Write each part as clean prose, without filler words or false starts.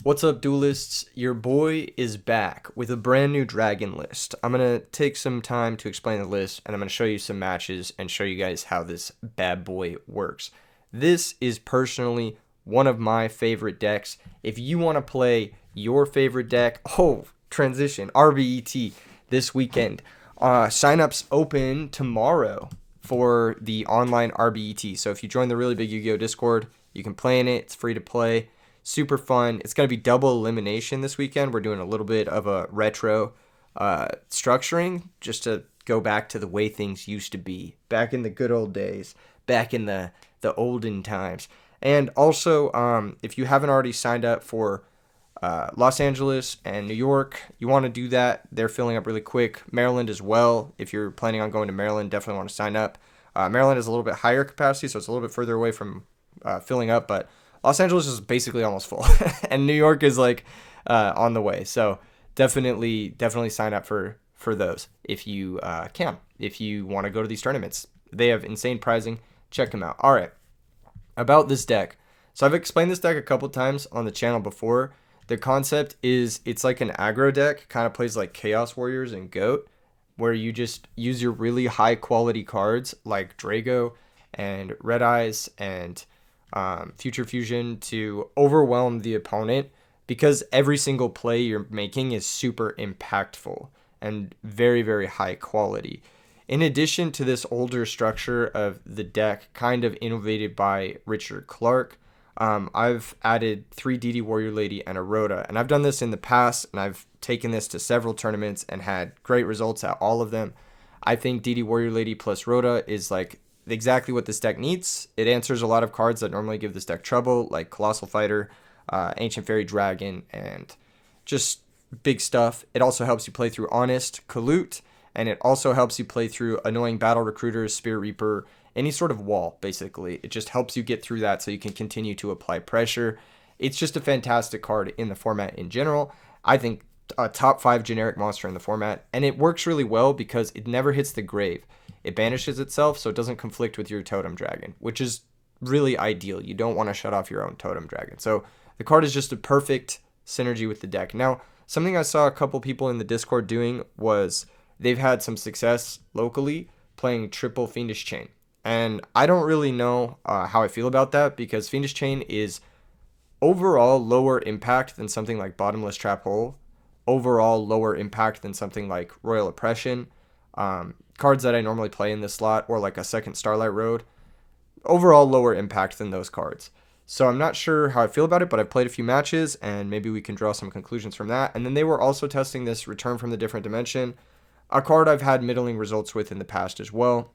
What's up, duelists? Your boy is back with a brand new dragon list. I'm going to take some time to explain the list, and I'm going to show you some matches and show you guys how this bad boy works. This is personally one of my favorite decks. If you want to play your favorite deck, transition, RBET this weekend. Signups open tomorrow for the online RBET. So if you join the Really Big Yu-Gi-Oh Discord, you can play in it. It's free to play. Super fun. It's going to be double elimination this weekend. We're doing a little bit of a retro structuring just to go back to the way things used to be, back in the good old days, back in the olden times. And also, if you haven't already signed up for Los Angeles and New York, you want to do that. They're filling up really quick. Maryland as well. If you're planning on going to Maryland, definitely want to sign up. Maryland is a little bit higher capacity, so it's a little bit further away from filling up, but Los Angeles is basically almost full, and New York is on the way. So definitely sign up for those if you can. If you want to go to these tournaments, they have insane pricing. Check them out. All right, about this deck. So I've explained this deck a couple times on the channel before. The concept is it's like an aggro deck, kind of plays like Chaos Warriors and Goat, where you just use your really high quality cards like Drago and Red Eyes and Future Fusion to overwhelm the opponent, because every single play you're making is super impactful and very, very high quality. In addition to this older structure of the deck, kind of innovated by Richard Clark, I've added 3 DD Warrior Lady and a Rhoda, and I've done this in the past, and I've taken this to several tournaments and had great results at all of them. I think DD Warrior Lady plus Rhoda is like exactly what this deck needs. It answers a lot of cards that normally give this deck trouble, like Colossal Fighter, Ancient Fairy Dragon, and just big stuff. It also helps you play through Honest, Kalut, and it also helps you play through Annoying Battle Recruiters, Spirit Reaper, any sort of wall, basically. It just helps you get through that so you can continue to apply pressure. It's just a fantastic card in the format in general. I think a top 5 generic monster in the format, and it works really well because it never hits the grave. It banishes itself, so it doesn't conflict with your Totem Dragon, which is really ideal. You don't want to shut off your own Totem Dragon. So the card is just a perfect synergy with the deck. Now, something I saw a couple people in the Discord doing was they've had some success locally playing triple Fiendish Chain. And I don't really know how I feel about that, because Fiendish Chain is overall lower impact than something like Bottomless Trap Hole, overall lower impact than something like Royal Oppression, cards that I normally play in this slot, or like a second Starlight Road, overall lower impact than those cards. So I'm not sure how I feel about it, but I've played a few matches, and maybe we can draw some conclusions from that. And then they were also testing this Return from the Different Dimension, a card I've had middling results with in the past as well.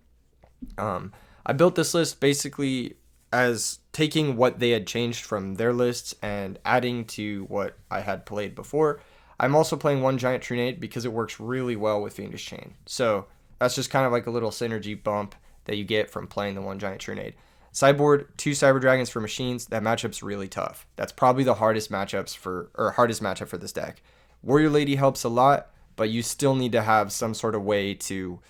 I built this list basically as taking what they had changed from their lists and adding to what I had played before. I'm also playing one Giant Trunade because it works really well with Fiendish Chain. So that's just kind of like a little synergy bump that you get from playing the one Giant Trunade. Sideboard, 2 Cyber Dragons for machines. That matchup's really tough. That's probably the hardest matchup for this deck. Warrior Lady helps a lot, but you still need to have some sort of way to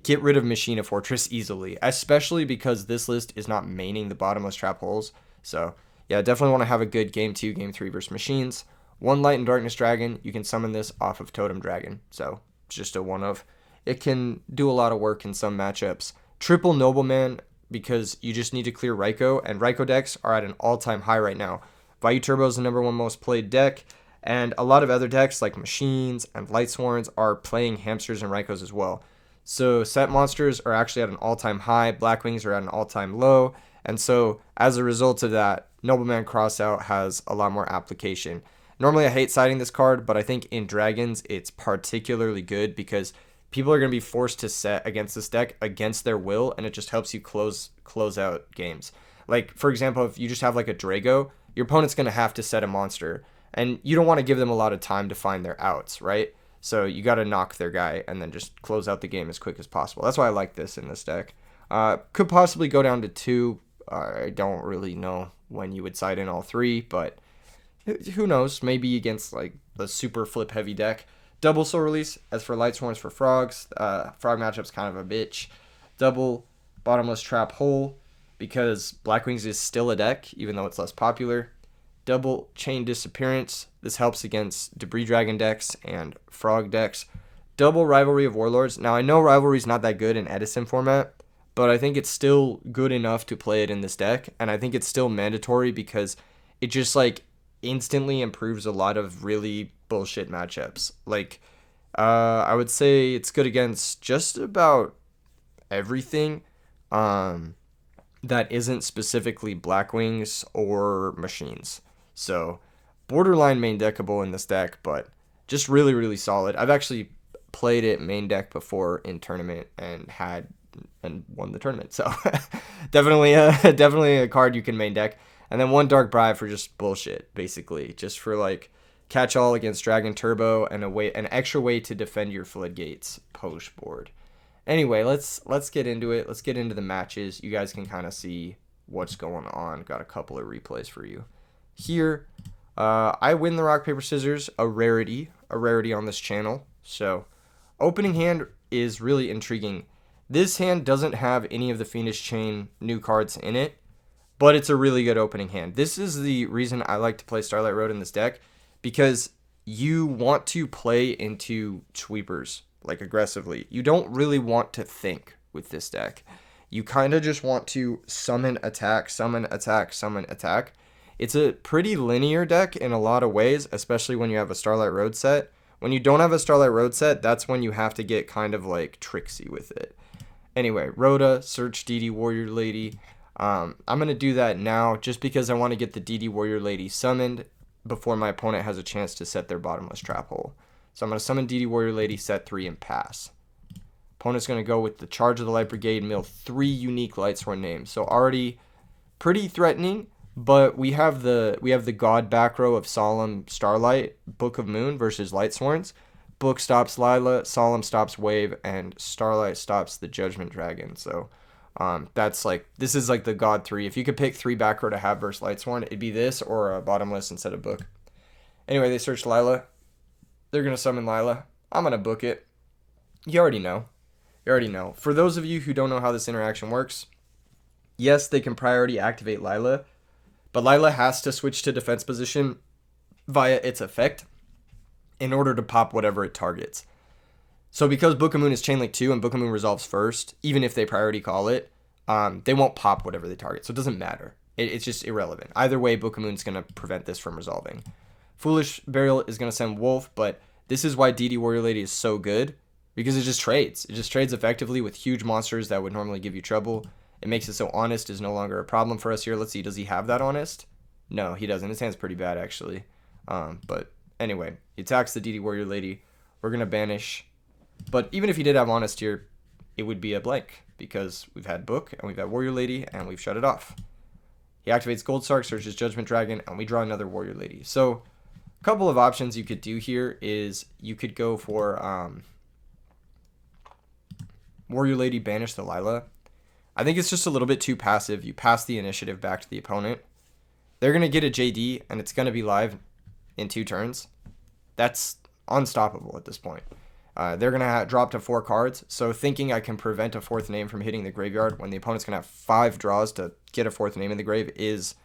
get rid of Machina Fortress easily, especially because this list is not maining the Bottomless Trap Holes. So yeah, definitely want to have a good game 2, game 3 versus machines. 1 Light and Darkness Dragon, you can summon this off of Totem Dragon. So it's just a 1 of. It can do a lot of work in some matchups. Triple Nobleman, because you just need to clear Raikou, and Raikou decks are at an all-time high right now. Vayu Turbo is the #1 most played deck, and a lot of other decks like Machines and Lightsworns are playing Hamsters and Raikous as well. So set monsters are actually at an all-time high, Blackwings are at an all-time low, and so as a result of that, Nobleman Crossout has a lot more application. Normally I hate citing this card, but I think in Dragons it's particularly good because people are going to be forced to set against this deck against their will, and it just helps you close out games. Like, for example, if you just have like a Drago, your opponent's going to have to set a monster, and you don't want to give them a lot of time to find their outs, right? So you got to knock their guy and then just close out the game as quick as possible. That's why I like this in this deck. Could possibly go down to 2. I don't really know when you would side in all 3, but who knows? Maybe against like the super flip heavy deck. Double Soul Release. As for Lightsworns for Frogs, Frog matchup's kind of a bitch. Double Bottomless Trap Hole, because Blackwings is still a deck, even though it's less popular. Double Chain Disappearance. This helps against Debris Dragon decks and Frog decks. Double Rivalry of Warlords. Now, I know Rivalry's not that good in Edison format, but I think it's still good enough to play it in this deck, and I think it's still mandatory because it just, like, instantly improves a lot of really bullshit matchups. Like, I would say it's good against just about everything that isn't specifically Blackwings or Machines. So, borderline main deckable in this deck, but just really, really solid. I've actually played it main deck before in tournament and won the tournament. So, definitely a card you can main deck. And then one Dark Bribe for just bullshit, basically. Just for, like, catch all against Dragon Turbo and an extra way to defend your floodgates post board. Anyway, let's get into it. Let's get into the matches. You guys can kind of see what's going on. Got a couple of replays for you. Here, I win the rock, paper, scissors, a rarity on this channel. So, opening hand is really intriguing. This hand doesn't have any of the Fiendish Chain new cards in it, but it's a really good opening hand. This is the reason I like to play Starlight Road in this deck, because you want to play into sweepers, like, aggressively. You don't really want to think with this deck. You kind of just want to summon, attack, summon, attack, summon, attack. It's a pretty linear deck in a lot of ways, especially when you have a Starlight Road set. When you don't have a Starlight Road set, that's when you have to get kind of, like, tricksy with it. Anyway, Rhoda, search DD Warrior Lady. I'm going to do that now just because I want to get the DD Warrior Lady summoned before my opponent has a chance to set their bottomless trap hole. So I'm going to summon DD Warrior Lady, set 3, and pass. Opponent's going to go with the Charge of the Light Brigade, mill 3 unique Lightsworn names. So already pretty threatening, but we have the God back row of Solemn Starlight, Book of Moon versus Lightsworns. Book stops Lila, Solemn stops Wave, and Starlight stops the Judgment Dragon. So that's like, this is like the God 3. If you could pick 3 back row to have versus Lightsworn, it'd be this or a bottomless instead of Book. Anyway, they search Lila. They're going to summon Lila. I'm going to book it. You already know. For those of you who don't know how this interaction works, yes, they can priority activate Lila, but Lila has to switch to defense position via its effect in order to pop whatever it targets. So because Book of Moon is Chainlink 2 and Book of Moon resolves first, even if they priority call it, they won't pop whatever they target. So it doesn't matter. It's just irrelevant. Either way, Book of Moon's going to prevent this from resolving. Foolish Burial is going to send Wolf, but this is why DD Warrior Lady is so good, because it just trades. It just trades effectively with huge monsters that would normally give you trouble. It makes it so Honest is no longer a problem for us here. Let's see, does he have that Honest? No, he doesn't. His hand's pretty bad, actually. But anyway, he attacks the DD Warrior Lady. We're going to banish. But even if he did have Honest here, it would be a blank, because we've had Book, and we've had Warrior Lady, and we've shut it off. He activates Gold Sark, searches Judgment Dragon, and we draw another Warrior Lady. So a couple of options you could do here is you could go for Warrior Lady, banish the Lila. I think it's just a little bit too passive. You pass the initiative back to the opponent. They're going to get a JD, and it's going to be live in 2 turns. That's unstoppable at this point. They're going to drop to 4 cards, so thinking I can prevent a 4th name from hitting the graveyard when the opponent's going to have 5 draws to get a 4th name in the grave is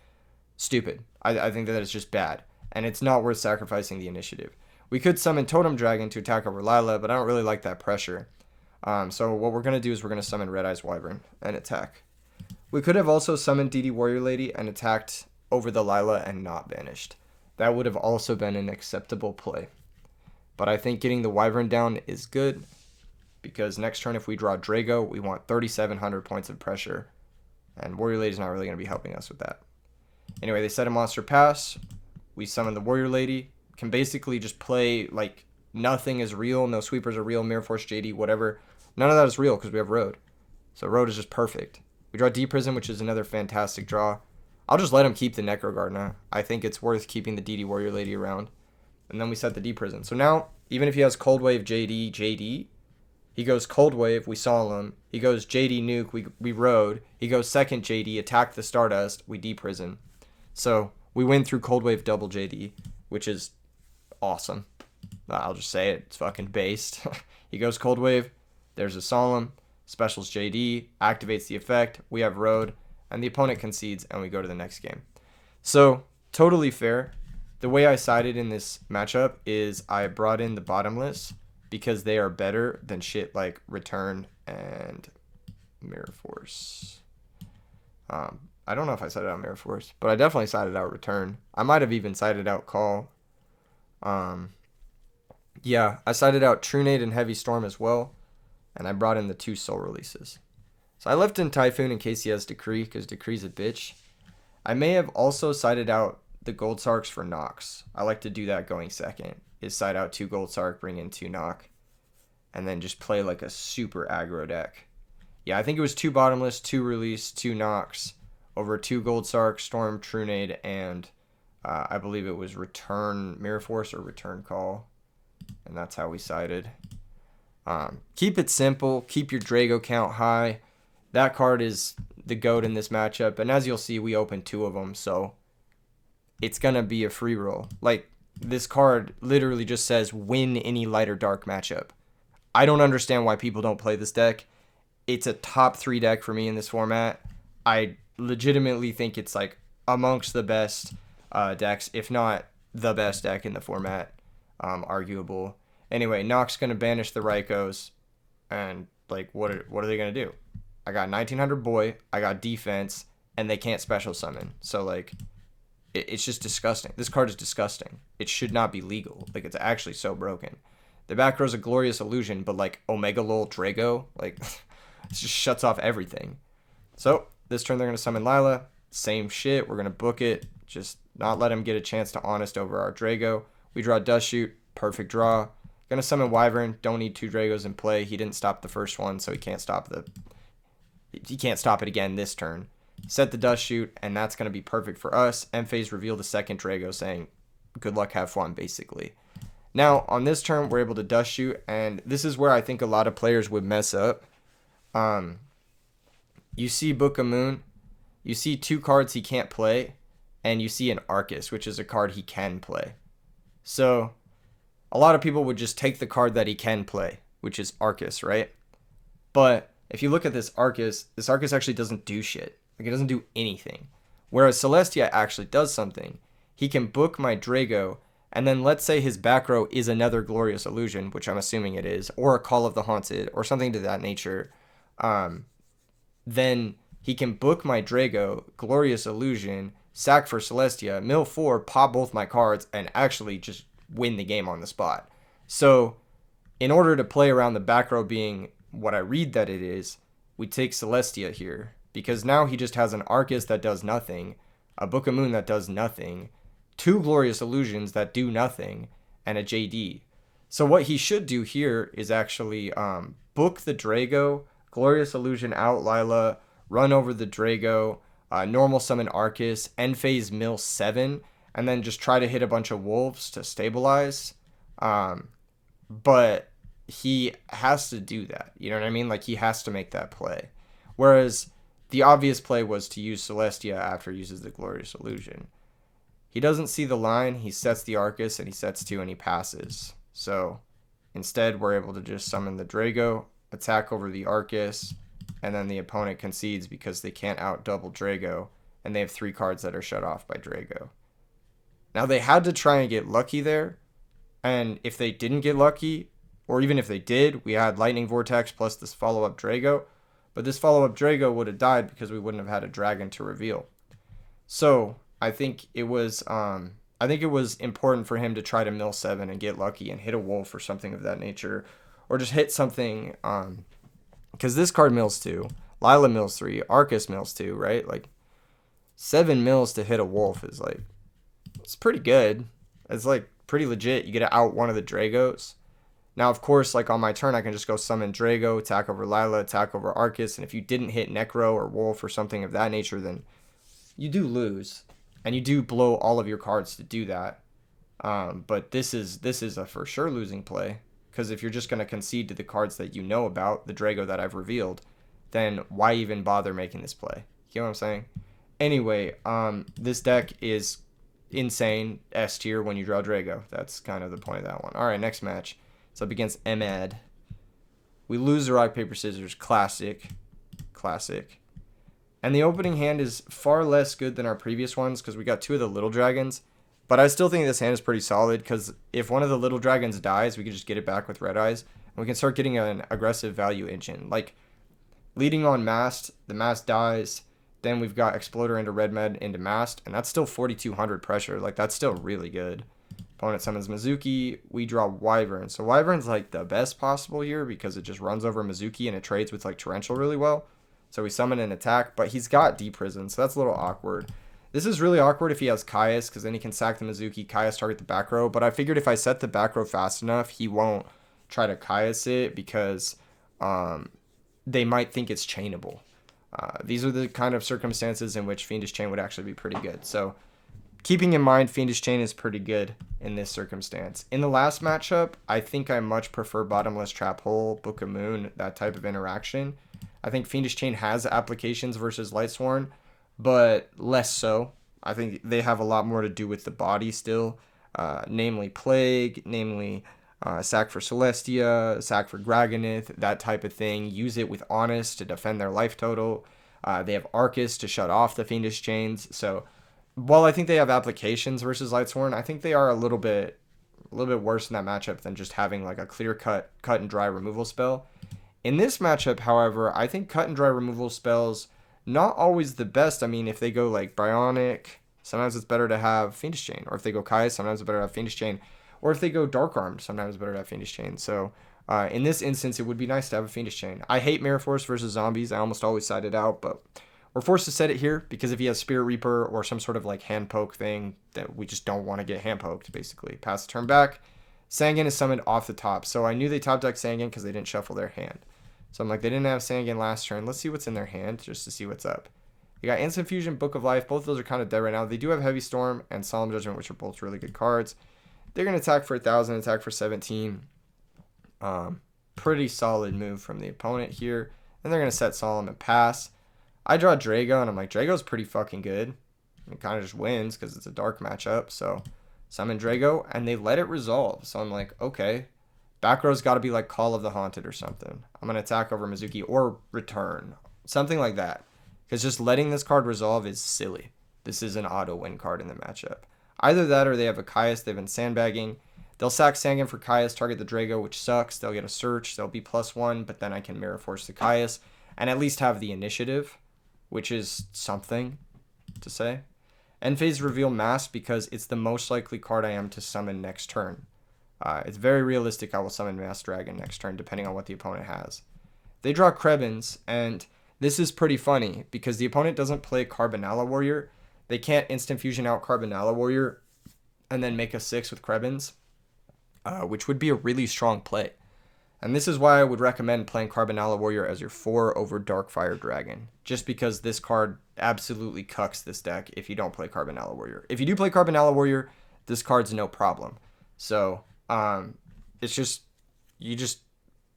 stupid. I think that is just bad, and it's not worth sacrificing the initiative. We could summon Totem Dragon to attack over Lila, but I don't really like that pressure. So what we're going to do is we're going to summon Red Eyes Wyvern and attack. We could have also summoned DD Warrior Lady and attacked over the Lila and not banished. That would have also been an acceptable play. But I think getting the Wyvern down is good, because next turn if we draw Drago, we want 3,700 points of pressure, and Warrior Lady's not really going to be helping us with that. Anyway, they set a monster pass. We summon the Warrior Lady. Can basically just play like nothing is real, no sweepers are real, Mirror Force, JD, whatever. None of that is real because we have Road. So Road is just perfect. We draw Deep Prison, which is another fantastic draw. I'll just let him keep the Necro Gardener. I think it's worth keeping the DD Warrior Lady around. And then we set the Deep Prison. So now, even if he has Cold Wave, JD, he goes Cold Wave, we Solemn. He goes JD Nuke, we Road. He goes second JD, attack the Stardust, we Deep Prison. So we win through Cold Wave double JD, which is awesome. I'll just say it. It's fucking based. He goes Cold Wave. There's a Solemn. Specials JD. Activates the effect. We have Road. And the opponent concedes, and we go to the next game. So totally fair. The way I sided in this matchup is I brought in the bottomless because they are better than shit like return and mirror force. I don't know if I sided out mirror force, but I definitely sided out return. I might have even sided out call. Yeah, I sided out True Nade and Heavy Storm as well, and I brought in the 2 soul releases. So I left in Typhoon in case he has Decree, because Decree's a bitch. I may have also sided out the Gold Sarks for Nox. I like to do that going second, is side out 2 Gold Sark, bring in 2 Nock, and then just play like a super aggro deck. Yeah, I think it was 2 bottomless, 2 release, 2 Nox, over 2 Gold Sark, Storm, True Nade, and I believe it was return Mirror Force or return call. And that's how we sided. Keep it simple. Keep your Drago count high. That card is the GOAT in this matchup. And as you'll see, we opened 2 of them. So it's going to be a free roll. Like, this card literally just says win any light or dark matchup. I don't understand why people don't play this deck. It's a top 3 deck for me in this format. I legitimately think it's like amongst the best decks, if not the best deck in the format. Arguable. Anyway, Nox gonna banish the Rykos, and like, what are they gonna do? I got 1900 boy, I got defense, and they can't special summon. So like, it's just disgusting. This card is disgusting. It should not be legal. Like, it's actually so broken. The back row's a glorious illusion, but like Omega Lol Drago, like it just shuts off everything. So this turn they're gonna summon Lila. Same shit. We're gonna book it. Just not let him get a chance to honest over our Drago. We draw Dust Shoot, perfect draw. Gonna summon Wyvern, don't need 2 Dragos in play. He didn't stop the first one, so he can't stop it again this turn. Set the Dust Shoot, and that's gonna be perfect for us. Phase reveal the second Drago, saying, good luck, have fun, basically. Now, on this turn, we're able to Dust Shoot, and this is where I think a lot of players would mess up. You see Book of Moon, you see 2 cards he can't play, and you see an Arcus, which is a card he can play. So a lot of people would just take the card that he can play, which is Arcus, right? But if you look at this Arcus actually doesn't do shit. Like, it doesn't do anything. Whereas Celestia actually does something. He can book my Drago, and then let's say his back row is another Glorious Illusion, which I'm assuming it is, or a Call of the Haunted, or something to that nature. Then he can book my Drago, Glorious Illusion, sack for Celestia, mill 4, pop both my cards, and actually just win the game on the spot. So in order to play around the back row being what I read that it is, we take Celestia here, because now he just has an Arcus that does nothing, a Book of Moon that does nothing, 2 Glorious Illusions that do nothing, and a JD. So what he should do here is actually book the Drago, Glorious Illusion out Lila, run over the Drago, normal summon Arcus, end phase mill 7, and then just try to hit a bunch of wolves to stabilize. But he has to do that. You know what I mean? Like, he has to make that play. Whereas the obvious play was to use Celestia after he uses the Glorious Illusion. He doesn't see the line. He sets the Arcus, and he sets 2, and he passes. So instead, we're able to just summon the Drago, attack over the Arcus, and then the opponent concedes because they can't out double Drago, and they have 3 cards that are shut off by Drago. Now, they had to try and get lucky there, and if they didn't get lucky, or even if they did, we had Lightning Vortex plus this follow-up Drago, but this follow-up Drago would have died because we wouldn't have had a dragon to reveal. So I think it was important for him to try to mill 7 and get lucky and hit a wolf or something of that nature, or just hit something, because this card mills 2, Lila mills 3, Arcus mills 2, right? Like, 7 mills to hit a wolf is like, it's pretty good. It's like pretty legit. You get to out one of the Dragos. Now, of course, like on my turn, I can just go summon Drago, attack over Lila, attack over Arcus, and if you didn't hit Necro or Wolf or something of that nature, then you do lose, and you do blow all of your cards to do that. But this is a for sure losing play, because if you're just going to concede to the cards that you know about, the Drago that I've revealed, then why even bother making this play? You know what I'm saying? Anyway, this deck is insane S tier when you draw Drago. That's kind of the point of that one. All right, next match. It's up against Emad. We lose the rock, paper, scissors. Classic. And the opening hand is far less good than our previous ones because we got two of the little dragons. But I still think this hand is pretty solid because if one of the little dragons dies, we can just get it back with red eyes. And we can start getting an aggressive value engine. Like leading on mast, the mast dies. Then we've got exploder into red med into mast. And that's still 4,200 pressure. Like that's still really good. Opponent summons Mizuki. We draw Wyvern. So Wyvern's like the best possible here because it just runs over Mizuki and it trades with like Torrential really well. So we summon an attack, but he's got Deep Prison, so that's a little awkward. This is really awkward if he has Caius, because then he can sack the Mizuki, Caius target the back row. But I figured if I set the back row fast enough, he won't try to Caius it because they might think it's chainable. These are the kind of circumstances in which Fiendish Chain would actually be pretty good. So keeping in mind, Fiendish Chain is pretty good in this circumstance. In the last matchup, I think I much prefer Bottomless Trap Hole, Book of Moon, that type of interaction. I think Fiendish Chain has applications versus Lightsworn, but less so. I think they have a lot more to do with the body still, namely Plague, namely Sack for Celestia, Sack for Graganith, that type of thing. Use it with Honest to defend their life total. They have Arcus to shut off the Fiendish Chains. So while I think they have applications versus Lightsworn, I think they are a little bit worse in that matchup than just having like a clear cut and dry removal spell. In this matchup, however, I think cut and dry removal spells not always the best. I mean, if they go like Bionic, sometimes it's better to have Fiendish Chain. Or if they go Kai, sometimes it's better to have Fiendish Chain. Or if they go Dark Armed, sometimes it's better to have Fiendish Chain. So in this instance, it would be nice to have a Fiendish Chain. I hate Mirror Force versus zombies. I almost always side it out, but we're forced to set it here because if he has Spirit Reaper or some sort of like hand poke thing, that we just don't want to get hand poked, basically. Pass the turn back. Sangan is summoned off the top. So I knew they top deck Sangan because they didn't shuffle their hand. So I'm like, they didn't have Sangan last turn. Let's see what's in their hand just to see what's up. You got Instant Fusion, Book of Life. Both of those are kind of dead right now. They do have Heavy Storm and Solemn Judgment, which are both really good cards. They're going to attack for 1,000, attack for 17. Pretty solid move from the opponent here. And they're going to set Solemn and pass. I draw Drago, and I'm like, Drago's pretty fucking good. It kind of just wins because it's a dark matchup. So summon Drago, and they let it resolve. So I'm like, okay. Back row's got to be like Call of the Haunted or something. I'm going to attack over Mizuki or return. Something like that. Because just letting this card resolve is silly. This is an auto win card in the matchup. Either that or they have a Caius. They've been sandbagging. They'll sack Sangan for Caius, target the Drago, which sucks. They'll get a search. They'll be +1, but then I can Mirror Force the Caius and at least have the initiative, which is something to say. End phase reveal Mask because it's the most likely card I am to summon next turn. It's very realistic I will summon Masked Dragon next turn, depending on what the opponent has. They draw Krebins, and this is pretty funny, because the opponent doesn't play Carbonella Warrior. They can't instant fusion out Carbonella Warrior and then make a 6 with Krebins, which would be a really strong play. And this is why I would recommend playing Carbonella Warrior as your 4 over Darkfire Dragon, just because this card absolutely cucks this deck if you don't play Carbonella Warrior. If you do play Carbonella Warrior, this card's no problem. So it's just,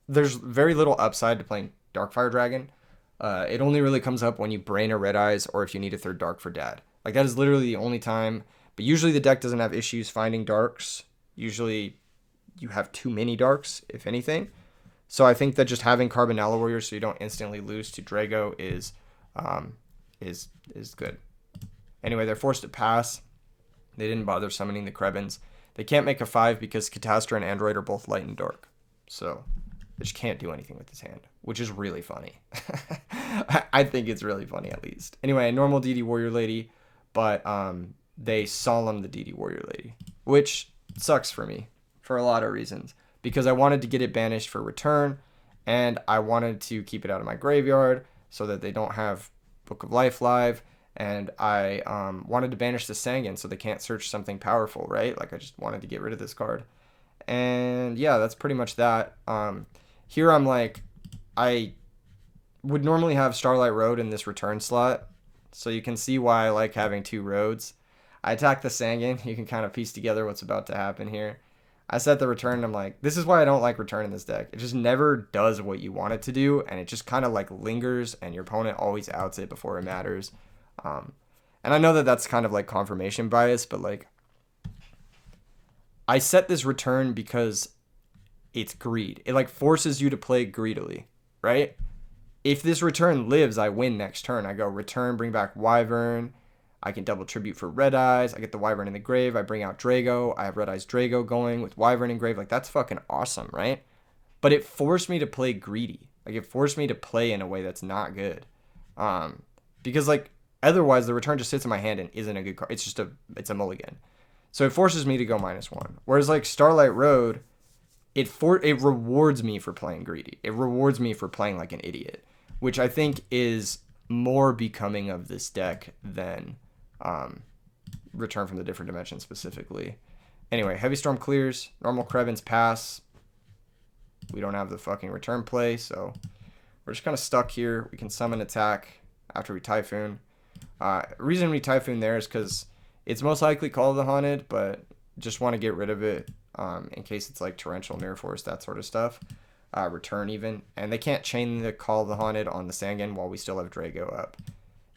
there's very little upside to playing Darkfire Dragon. It only really comes up when you brain a Red Eyes or if you need a third Dark for Dad. Like, that is literally the only time. But usually the deck doesn't have issues finding Darks. Usually you have too many Darks, if anything. So I think that just having Carbonella Warrior so you don't instantly lose to Drago is good. Anyway, they're forced to pass. They didn't bother summoning the Krebins. They can't make a 5 because Catastra and Android are both light and dark. So they just can't do anything with this hand, which is really funny. I think it's really funny, at least. Anyway, a normal DD Warrior Lady, but they solemn the DD Warrior Lady, which sucks for me for a lot of reasons. Because I wanted to get it banished for return, and I wanted to keep it out of my graveyard so that they don't have Book of Life live. And I wanted to banish the Sangan so they can't search something powerful, right? Like, I just wanted to get rid of this card. And yeah, that's pretty much that. Here I'm like, I would normally have Starlight Road in this return slot. So you can see why I like having 2 roads. I attack the Sangan. You can kind of piece together what's about to happen here. I set the return, and I'm like, this is why I don't like return in this deck. It just never does what you want it to do, and it just kind of like lingers, and your opponent always outs it before it matters. And I know that that's kind of like confirmation bias, but like, I set this return because it's greed. It like forces you to play greedily, right? If this return lives, I win next turn. I go return, bring back Wyvern. I can double tribute for Red Eyes. I get the Wyvern in the grave. I bring out Drago. I have Red Eyes Drago going with Wyvern in grave. Like, that's fucking awesome, right? But it forced me to play greedy. Like, it forced me to play in a way that's not good. Because, like, otherwise the return just sits in my hand and isn't a good card. It's a mulligan. So it forces me to go -1. Whereas, like, Starlight Road, it rewards me for playing greedy. It rewards me for playing like an idiot, which I think is more becoming of this deck than Return from the Different Dimension specifically. Anyway, Heavy Storm clears. Normal Krebins pass. We don't have the fucking return play, so we're just kind of stuck here. We can summon attack after we Typhoon. Reason we Typhoon there is because it's most likely Call of the Haunted, but just want to get rid of it in case it's like Torrential, Mirror Force, that sort of stuff. Return even. And they can't chain the Call of the Haunted on the Sangan while we still have Drago up.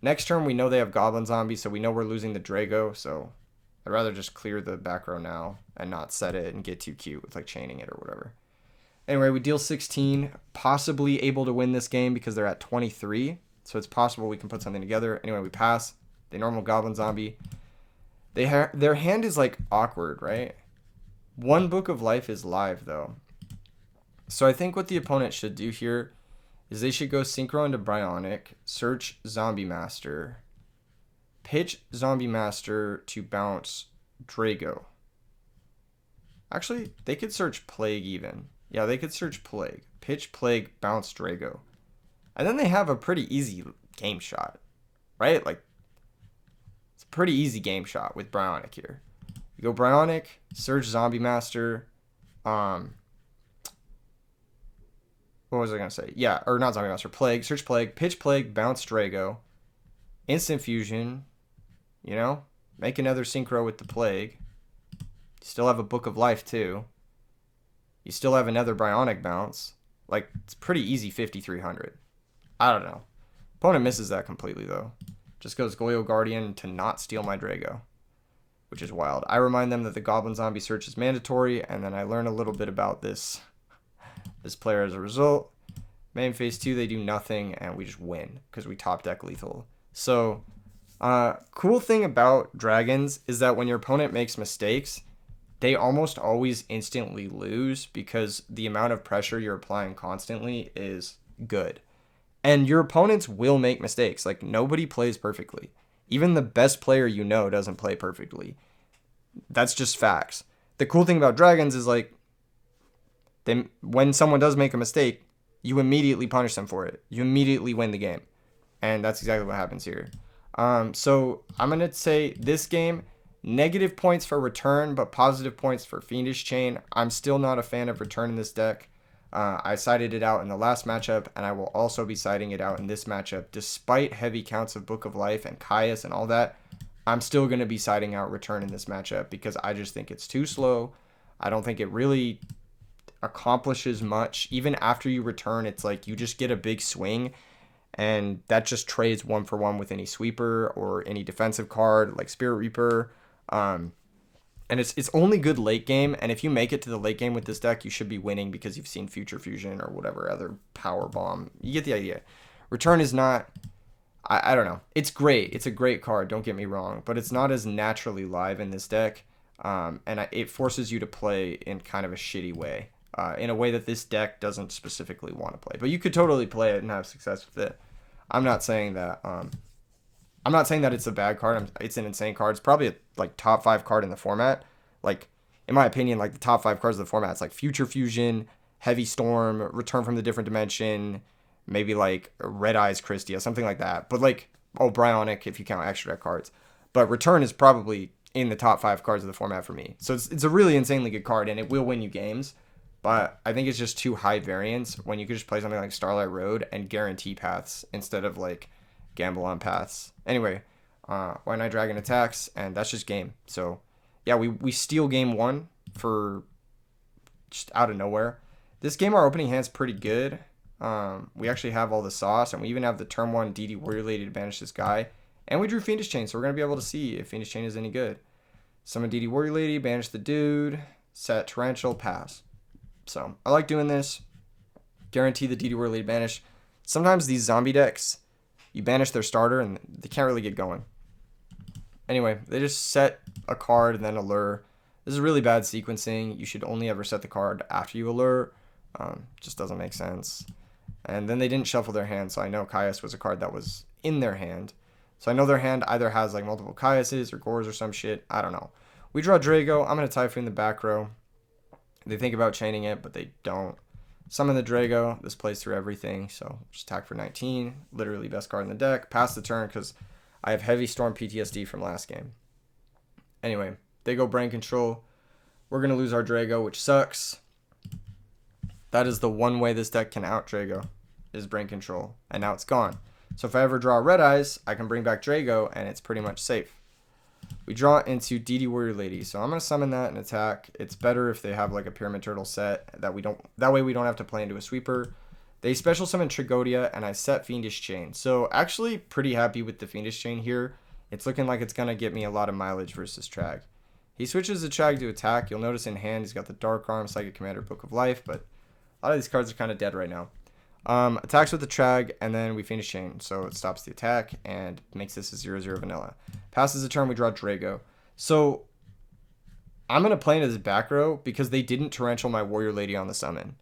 Next turn, we know they have Goblin Zombie, so we know we're losing the Drago, so I'd rather just clear the back row now and not set it and get too cute with like chaining it or whatever. Anyway, we deal 16, possibly able to win this game because they're at 23, so it's possible we can put something together. Anyway, we pass. They normal Goblin Zombie. Their hand is like awkward, right? One Book of Life is live though. So I think what the opponent should do here is they should go Synchro into Bryonic, search Zombie Master, pitch Zombie Master to bounce Drago. Actually, they could search Plague even. Yeah, they could search Plague. Pitch Plague, bounce Drago. And then they have a pretty easy game shot, right? Like, it's a pretty easy game shot with Bryonic here. You go Bryonic, search Zombie Master, what was I going to say? Yeah, or not Zombie Master, Plague, search Plague, pitch Plague, bounce Drago, instant fusion, you know, make another synchro with the Plague. You still have a Book of Life too. You still have another Bryonic bounce. Like, it's pretty easy 5,300. I don't know. Opponent misses that completely though. Just goes Goyo Guardian to not steal my Drago, which is wild. I remind them that the Goblin Zombie search is mandatory, and then I learn a little bit about this player as a result. Main phase 2, they do nothing, and we just win because we top deck lethal. So, cool thing about dragons is that when your opponent makes mistakes, they almost always instantly lose because the amount of pressure you're applying constantly is good. And your opponents will make mistakes. Like, nobody plays perfectly. Even the best player you know doesn't play perfectly. That's just facts. The cool thing about dragons is, like, when someone does make a mistake, you immediately punish them for it. You immediately win the game. And that's exactly what happens here. So I'm going to say this game, negative points for return, but positive points for Fiendish Chain. I'm still not a fan of return in this deck. I cited it out in the last matchup, and I will also be citing it out in this matchup. Despite heavy counts of Book of Life and Caius and all that, I'm still going to be citing out return in this matchup because I just think it's too slow. I don't think it really accomplishes much. Even after you return, it's like you just get a big swing, and that just trades 1-for-1 with any sweeper or any defensive card like Spirit Reaper. And it's only good late game, and if you make it to the late game with this deck, you should be winning because you've seen Future Fusion or whatever other power bomb. You get the idea. Return is not, I don't know. It's great. It's a great card, don't get me wrong, but it's not as naturally live in this deck, it forces you to play in kind of a shitty way, in a way that this deck doesn't specifically want to play. But you could totally play it and have success with it. I'm not saying that it's a bad card. It's an insane card. It's probably a like top 5 card in the format. Like, in my opinion, like the top 5 cards of the format, it's like Future Fusion, Heavy Storm, Return from the Different Dimension, maybe like Red Eyes Christia, something like that. But like, Bryonic if you count extra deck cards. But Return is probably in the top 5 cards of the format for me. So it's a really insanely good card, and it will win you games. But I think it's just too high variance when you could just play something like Starlight Road and guarantee paths instead of like gamble on paths. Anyway, White Knight Dragon attacks, and that's just game. So, yeah, we steal game 1 for just out of nowhere. This game, our opening hand's pretty good. We actually have all the sauce, and we even have the turn 1 DD Warrior Lady to banish this guy. And we drew Fiendish Chain, so we're going to be able to see if Fiendish Chain is any good. Summon DD Warrior Lady, banish the dude, set Torrential, pass. So, I like doing this. Guarantee the DD Warrior Lady banish. sometimes these zombie decks, you banish their starter and they can't really get going. Anyway, they just set a card and then a lure. This is really bad sequencing. You should only ever set the card after you allure. Just doesn't make sense. And then they didn't shuffle their hand, so I know Caius was a card that was in their hand. So I know their hand either has like multiple Caiuses or Gores or some shit. I don't know. We draw Drago. I'm going to Typhoon the back row. They think about chaining it, but they don't. Summon the Drago. This plays through everything, so just attack for 19. Literally best card in the deck. Pass the turn because I have Heavy Storm PTSD from last game. Anyway, they go Brain Control. We're going to lose our Drago, which sucks. That is the one way this deck can out Drago, is Brain Control. And now it's gone. So if I ever draw Red Eyes, I can bring back Drago, and it's pretty much safe. We draw into DD Warrior Lady. So I'm going to summon that and attack. It's better if they have like a Pyramid Turtle set. That way we don't have to play into a sweeper. They special summon Trigodia, and I set Fiendish Chain. So actually pretty happy with the Fiendish Chain here. It's looking like it's going to get me a lot of mileage versus Trag. He switches the Trag to attack. You'll notice in hand he's got the Dark Arm, Psychic Commander, Book of Life, but a lot of these cards are kind of dead right now. Attacks with the Trag, and then we Fiendish Chain, so it stops the attack and makes this a 0/0 vanilla. Passes a turn, we draw Drago. So I'm going to play it as a back row because they didn't torrential my Warrior Lady on the summon.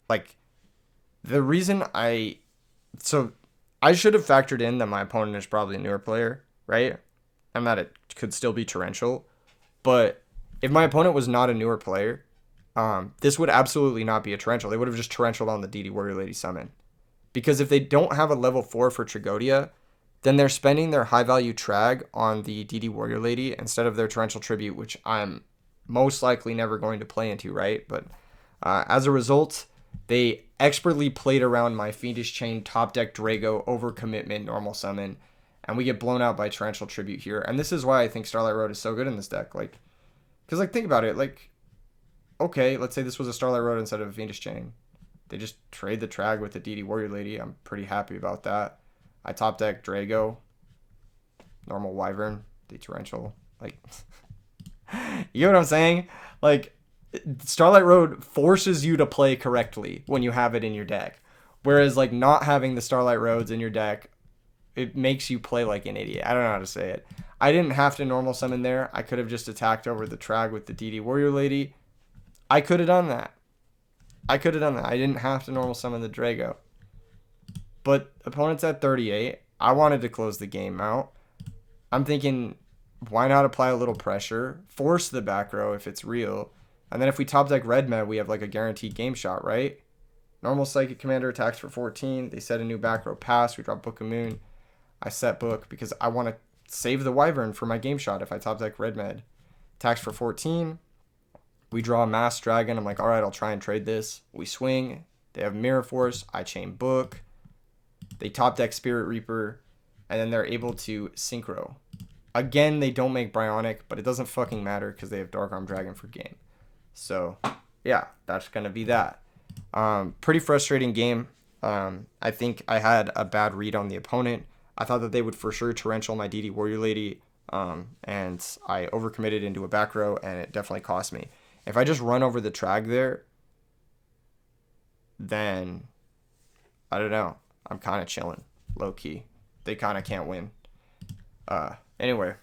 Like, the reason so I should have factored in that my opponent is probably a newer player, right? And that it could still be torrential. But if my opponent was not a newer player, this would absolutely not be a torrential. They would have just torrentialed on the DD Warrior Lady summon. Because if they don't have a level 4 for Trigodia, then they're spending their high value Trag on the DD Warrior Lady instead of their torrential tribute, which I'm most likely never going to play into, right? But as a result, they expertly played around my Fiendish Chain top deck Drago overcommitment normal summon, and we get blown out by torrential tribute here. And this is why I think Starlight Road is so good in this deck. Like, because like think about it, like, okay, let's say this was a Starlight Road instead of a Fiendish Chain. They just trade the Trag with the DD Warrior Lady. I'm pretty happy about that. I top deck Drago, normal Wyvern, the torrential. Like, you know what I'm saying? Like, Starlight Road forces you to play correctly when you have it in your deck. Whereas, like, not having the Starlight Roads in your deck, it makes you play like an idiot. I don't know how to say it. I didn't have to normal summon there. I could have just attacked over the Trag with the DD Warrior Lady. I could have done that. I didn't have to normal summon the Drago. But opponent's at 38. I wanted to close the game out. I'm thinking, why not apply a little pressure? Force the back row if it's real. And then if we top deck Red Med, we have like a guaranteed game shot, right? Normal Psychic Commander attacks for 14. They set a new back row pass. We drop Book of Moon. I set Book because I want to save the Wyvern for my game shot if I top deck Red Med. Attacks for 14. We draw a Mass Dragon. I'm like, all right, I'll try and trade this. We swing. They have Mirror Force. I chain Book. They top deck Spirit Reaper. And then they're able to Synchro. Again, they don't make Bryonic, but it doesn't fucking matter because they have Dark Arm Dragon for game. So, yeah, that's going to be that. Pretty frustrating game. I think I had a bad read on the opponent. I thought that they would for sure torrential my DD Warrior Lady. And I overcommitted into a back row, and it definitely cost me. If I just run over the Trag there, then I don't know. I'm kind of chilling, low key. They kind of can't win. Anyway,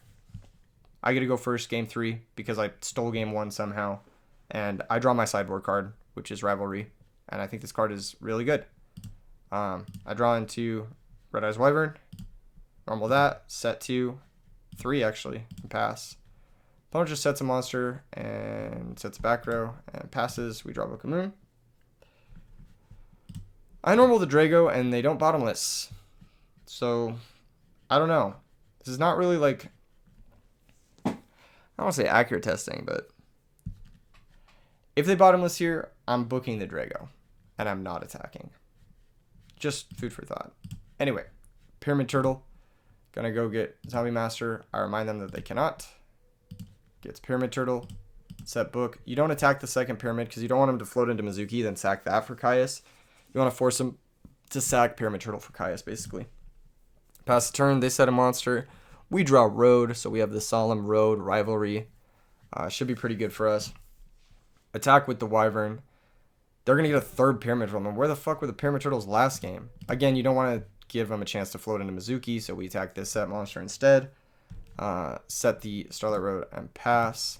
I get to go first game 3 because I stole game 1 somehow, and I draw my sideboard card, which is Rivalry, and I think this card is really good. I draw into Red Eyes Wyvern, normal that, set 2, 3 actually, and pass. Opponent just sets a monster and sets a back row and passes. We draw Book of Moon. I normal the Drago and they don't bottomless. So, I don't know. This is not really like, I don't want to say accurate testing, but if they bottomless here, I'm booking the Drago and I'm not attacking. Just food for thought. Anyway, Pyramid Turtle. Gonna go get Zombie Master. I remind them that they cannot. Gets Pyramid Turtle. Set Book. You don't attack the second Pyramid because you don't want him to float into Mizuki, then sack that for Caius. You want to force him to sack Pyramid Turtle for Caius, basically. Pass the turn. They set a monster. We draw Road, so we have the Solemn Road Rivalry. Should be pretty good for us. Attack with the Wyvern. They're going to get a third Pyramid Turtle. And where the fuck were the Pyramid Turtles last game? Again, you don't want to give them a chance to float into Mizuki, so we attack this set monster instead. Set the Starlight Road and pass.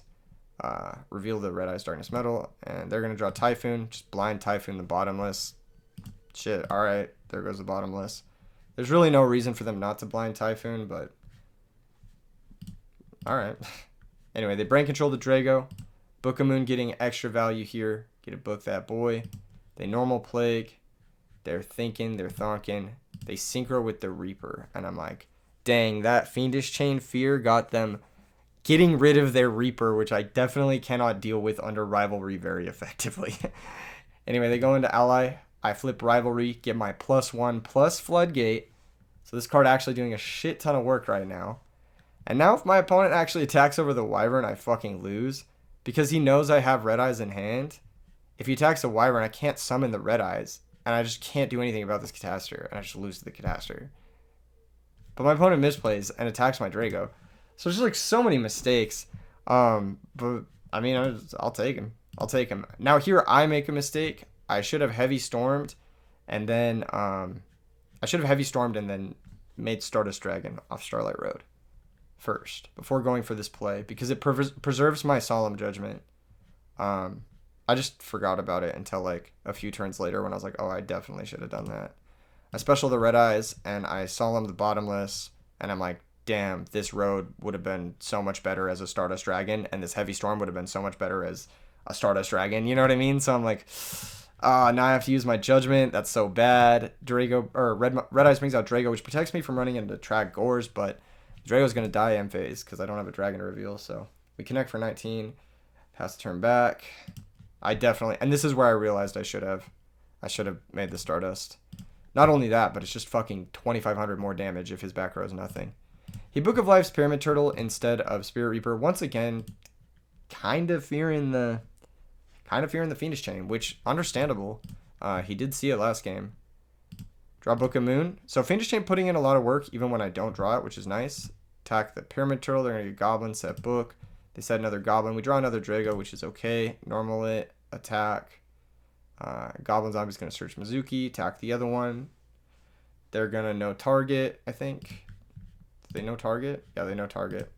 Reveal the Red Eyes Darkness Metal. And they're going to draw Typhoon. Just blind Typhoon the bottomless. Shit, alright. There goes the bottomless. There's really no reason for them not to blind Typhoon, but... Alright. Anyway, they brain control the Drago. Book of Moon getting extra value here. Get to book that boy. They normal Plague. They're thinking, they're thonking. They synchro with the Reaper. And I'm like, dang, that Fiendish Chain Fear got them getting rid of their Reaper, which I definitely cannot deal with under Rivalry very effectively. Anyway, they go into Ally. I flip Rivalry, get my +1 plus Floodgate. So this card actually doing a shit ton of work right now. And now if my opponent actually attacks over the Wyvern, I fucking lose. Because he knows I have Red Eyes in hand. If he attacks the Wyvern, I can't summon the Red Eyes. And I just can't do anything about this Catastor. And I just lose to the Catastor. But my opponent misplays and attacks my Drago. So there's like so many mistakes. But I mean, I'll take him. I'll take him. Now here I make a mistake. I should have Heavy Stormed. And then made Stardust Dragon off Starlight Road first before going for this play because it preserves my Solemn Judgment. I just forgot about it until like a few turns later when I was like, oh, I definitely should have done that. I special the Red Eyes and I Solemn the bottomless and I'm like, damn, this road would have been so much better as a Stardust Dragon and this Heavy Storm would have been so much better as a Stardust Dragon. You know what I mean? So I'm like, now I have to use my Judgment. That's so bad. Drago or Red Eyes brings out Drago, which protects me from running into Track Gores, but Drago's going to die end phase because I don't have a Dragon to reveal. So we connect for 19. Pass the turn back. I definitely... And this is where I realized I should have made the Stardust. Not only that, but it's just fucking 2,500 more damage if his back row is nothing. He Book of Life's Pyramid Turtle instead of Spirit Reaper. Once again, kind of fearing the Fiendish Chain, which, understandable. He did see it last game. Draw Book of Moon. So Fiendish Chain putting in a lot of work even when I don't draw it, which is nice. Attack the Pyramid Turtle. They're going to get Goblin, set Book. They set another Goblin. We draw another Drago, which is okay. Normal it. Attack. Goblin Zombie's going to search Mizuki. Attack the other one. They're going to no target, I think. Do they know target? Yeah, they know target.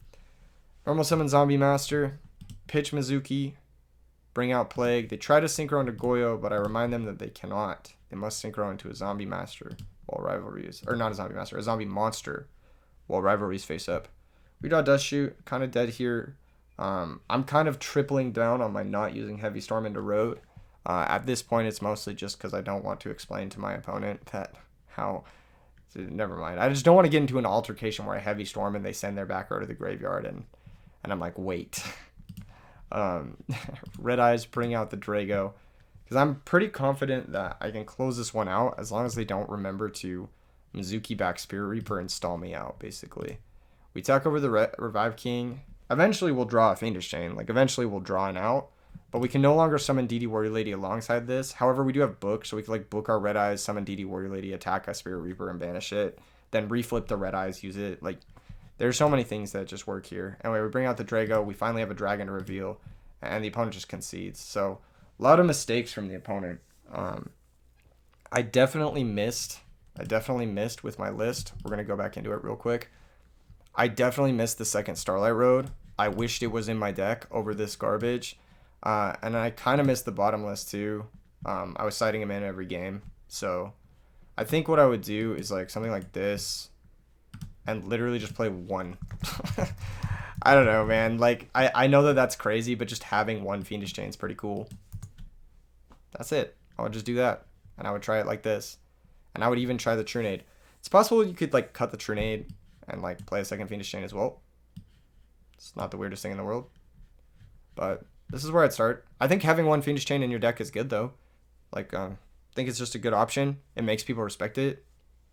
Normal summon Zombie Master. Pitch Mizuki. Bring out Plague. They try to synchro into Yugioh, but I remind them that they cannot. They must synchro into a Zombie Master while rivalries... Or not a Zombie Master, a Zombie Monster while rivalries face up. We draw Dust Shoot. Kind of dead here. I'm kind of tripling down on my not using Heavy Storm into Road. At this point, it's mostly just because I don't want to explain to my opponent that how... Never mind. I just don't want to get into an altercation where I Heavy Storm and they send their back row to the graveyard and I'm like, wait. Red Eyes bring out the Drago. Because I'm pretty confident that I can close this one out as long as they don't remember to Mizuki back Spirit Reaper and stall me out, basically. We attack over the Revive King. Eventually we'll draw a Fiendish Chain. Like, eventually we'll draw an out. But we can no longer summon DD Warrior Lady alongside this. However, we do have Book, so we can like book our Red Eyes, summon DD Warrior Lady, attack a Spirit Reaper, and banish it. Then reflip the Red Eyes, use it. Like, there's so many things that just work here. Anyway, we bring out the Drago. We finally have a Dragon to reveal, and the opponent just concedes. So, a lot of mistakes from the opponent. I definitely missed with my list. We're going to go back into it real quick. I definitely missed the second Starlight Road. I wished it was in my deck over this garbage. And I kind of missed the bottomless too. I was citing him in every game. So I think what I would do is like something like this and literally just play one. I don't know, man. Like, I know that that's crazy, but just having one Fiendish Chain is pretty cool. That's it. I would just do that. And I would try it like this. And I would even try the Trunade. It's possible you could like cut the Trunade and like play a second Fiendish Chain as well. It's not the weirdest thing in the world. But this is where I'd start. I think having one Fiendish Chain in your deck is good, though. Like, I think it's just a good option. It makes people respect it.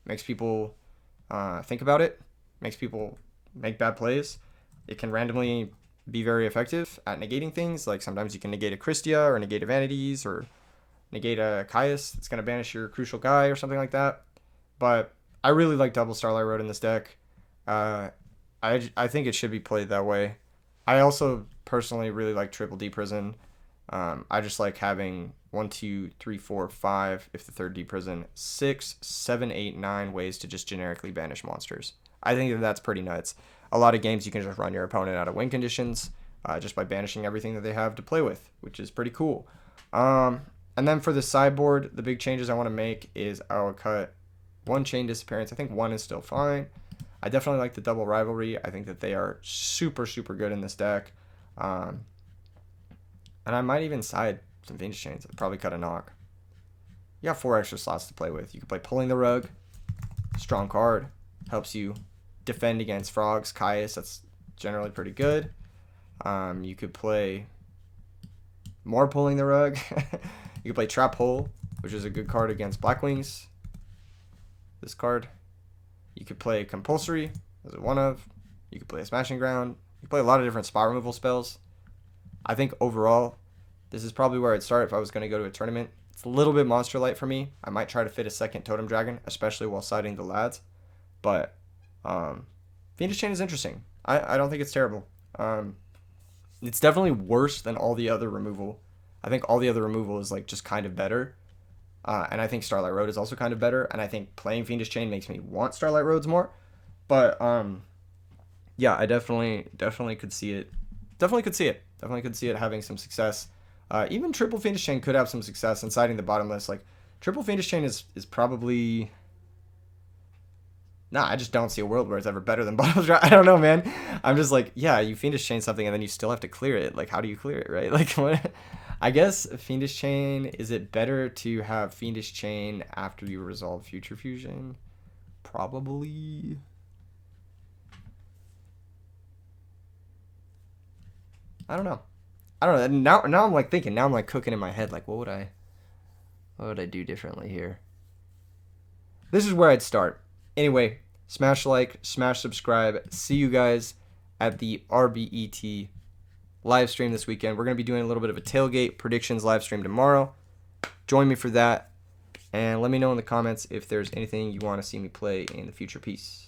Makes people think about it. Makes people make bad plays. It can randomly be very effective at negating things. Like, sometimes you can negate a Christia or negate a Vanities or negate a Caius that's going to banish your crucial guy or something like that. But I really like double Starlight Road in this deck. I think it should be played that way. I also personally really like Triple D Prison. I just like having 1, 2, 3, 4, 5, if the third deep prison, 6, 7, 8, 9 ways to just generically banish monsters. I think that that's pretty nuts. A lot of games you can just run your opponent out of win conditions just by banishing everything that they have to play with, which is pretty cool. And then for the sideboard, the big changes I want to make is I will cut 1 chain disappearance. I think 1 is still fine. I definitely like the double rivalry. I think that they are super, super good in this deck. And I might even side some Fiendish Chains. I'd probably cut a knock. You got 4 extra slots to play with. You can play Pulling the Rug. Strong card. Helps you defend against frogs. Caius, that's generally pretty good. You could play more Pulling the Rug. You could play Trap Hole, which is a good card against Blackwings. This card. You could play Compulsory as a 1-of. You could play a Smashing Ground. You could play a lot of different spot removal spells. I think overall, this is probably where I'd start if I was going to go to a tournament. It's a little bit monster light for me. I might try to fit a second Totem Dragon, especially while siding the lads. But Fiendish Chain is interesting. I don't think it's terrible. It's definitely worse than all the other removal. I think all the other removal is like just kind of better. And I think Starlight Road is also kind of better. And I think playing Fiendish Chain makes me want Starlight Roads more. But yeah, I definitely could see it. Definitely could see it having some success. Even triple Fiendish Chain could have some success in siding the bottom list. Like triple Fiendish Chain is probably. Nah, I just don't see a world where it's ever better than bottom draft. I don't know, man. I'm just like, yeah, you Fiendish Chain something and then you still have to clear it. Like, how do you clear it, right? Like, what? I guess Fiendish Chain, is it better to have Fiendish Chain after you resolve Future Fusion? Probably. I don't know. Now I'm like thinking. Now I'm like cooking in my head. Like, what would I do differently here? This is where I'd start. Anyway, smash like, smash subscribe. See you guys at the RBET live stream this weekend. We're going to be doing a little bit of a tailgate predictions live stream tomorrow. Join me for that. And let me know in the comments if there's anything you want to see me play in the future. Peace.